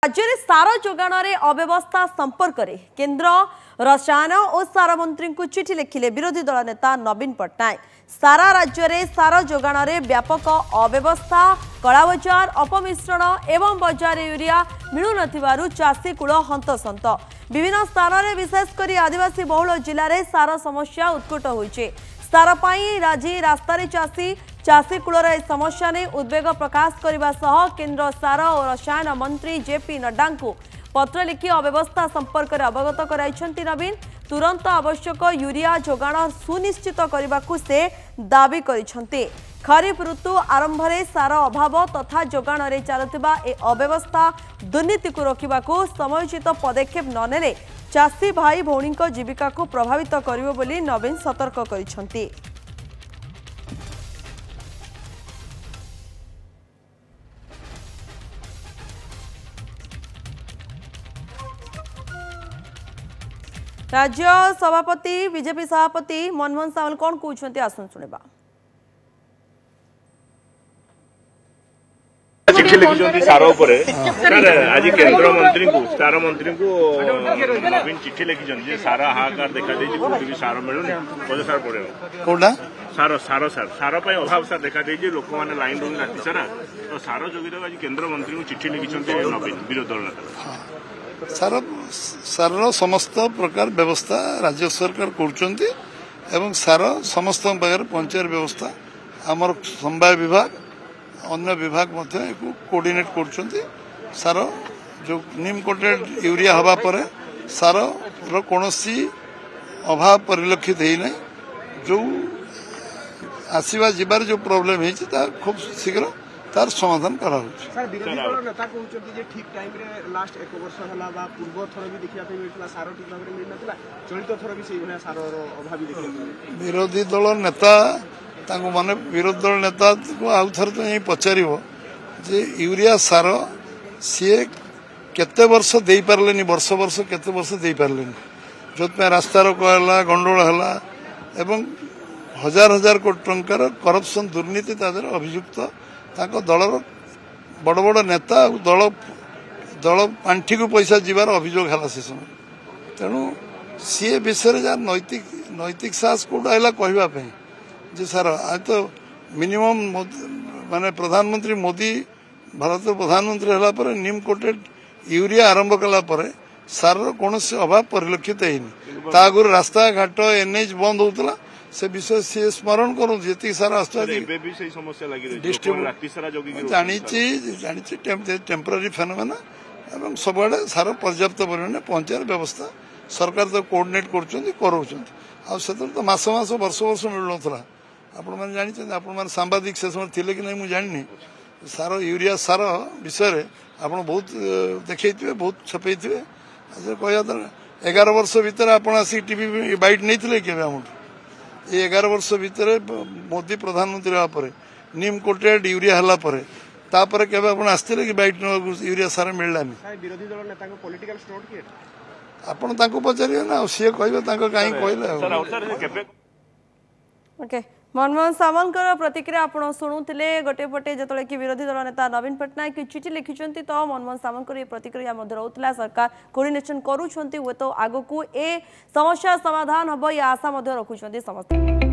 राज्य में सार जोगाण अव्यवस्था संपर्क में केन्द्र रसायन और सार मंत्री को चिठी लिखिले विरोधी दल नेता नवीन पट्टनायक। सारा राज्य में सार जोगाण व्यापक अव्यवस्था, कलाबजार, अपमिश्रण एवं बजार यूरिया मिलू न चाषी कूल हंतसंत। विभिन्न स्थान में विशेषकर आदिवासी बहुल जिले में सार समस्या उत्कट होइछे। सार पाई राजी रास्तार चाषी कूलर समस्या ने उद्वेग प्रकाश करने सह केन्द्र सार और रसायन मंत्री जेपी नड्डा को पत्र लिखि अव्यवस्था संपर्क में अवगत कराइछन्ति नवीन। तुरंत आवश्यक यूरिया जोगाण सुनिश्चित करने को से दाबी करिछन्ति। खरीफ ऋतु आरंभ में सार अभाव तथा जोगाण में चलुवा ए अव्यवस्था दुर्नीति को रोकने को समयोचित पदक्षेप न नेले चाषी भाई भौणी जीविका को प्रभावित करिवो बोली नवीन सतर्क करिछन्ति। राज्य सभापति बीजेपी सभापति मनमोहन सामल कौन कहते आसन सुनिबा। चिट्ठी लिखिं सार आज केन्द्र मंत्री को सार मंत्री को नवीन चिट्ठी लिखिं सार हाहाकार देखा भी सार मिलूनी सार पड़े कौटा सार सार सार सार अभाव सार देखा लोक मैंने लाइन रोनी राति सारा तो सार जोगी आज केन्द्र मंत्री को चिट्ठी लिखिं नवीन विरोधी दल नेता सार समस्त प्रकार व्यवस्था राज्य सरकार करुँचे एवं सार समस्त पाखे पंचायत व्यवस्था आमर संवाद विभाग अन्य विभाग कोऑर्डिनेट करुँचे। सार जो नीम कोटेड यूरिया हवा पर सार कौन अभाव परिलक्षित होना जो आसवा जीवार जो प्रोब्लेम है खूब शीघ्र तार समाधान करा सर विरोधी दल नेता कहते ठीक टाइम रे लास्ट एक वर्ष हला बा पूर्व थर भी देखिया पे मिलला सार ठीक भाबरे मिल नथला चलित थर भी सेही भला सार अभाव देखिया विरोधी दल नेता तांको माने विरोधी दल नेता को आउ थर तो यही पचारिबो जे यूरिया सार सी केते वर्ष दे पारलेनी वर्ष वर्ष केते वर्ष दे पारलेनी जोतमे रास्ता रोको हला गंडोळ हला एवं हजार हजार कोटी टंकार करप्शन दुर्नीति तादर अभियुक्त दलर बड़ बड़ नेता दल दल पांठी को पैसा जीवार अभियोग है से समय तेणु सी विषय जहाँ नैतिक नैतिक साहस कौटा है कहवाई जे सार आज तो मिनिमम माने प्रधानमंत्री मोदी भारत प्रधानमंत्री हला पर नीम कोटेड यूरिया आरंभ कला पर सार कौन अभाव परिलक्षित होनी आगुरी रास्ता घाट एनएच बंद होता से विषय सी स्मरण करूँ जी सार जानी टेम्पररी फेनोमेना एवं सबुआड़े सार पर्याप्त परिमाण पंचायत व्यवस्था सरकार तो कोऑर्डिनेट कर तो मास मास वर्ष वर्ष मिलू ना आपण जानी आपण सांबादिक से समय थे कि नहीं मुझे जानी सार यूरिया सार विषय आप बहुत देखते बहुत छपे कह 11 वर्ष भितर आप टीवी बाइट नहीं थे ये 11 वर्ष भितर मोदी प्रधानमंत्री हाँपर नीम कोटेड यूरिया हला तापर केबे आपण आस्ते कि बाइट यूरिया सारा मिललानी विरोधी दल नेता को पॉलिटिकल स्टोर किए आपण ताको पचारिए ना सी कहबे ताको काई कहले ओके मनमोहन सामंतर प्रतिक्रिया आपण शुणुले गोटे पटे जो कि विरोधी दल नेता नवीन पट्टनायक चिठी लिखिं तो मनमोहन सामंतर प्रतिक्रिया रोला सरकार कोऑर्डिनेशन करुँच हूँ तो आग को ए समस्या समाधान हम ये आशा रखुंट समस्त।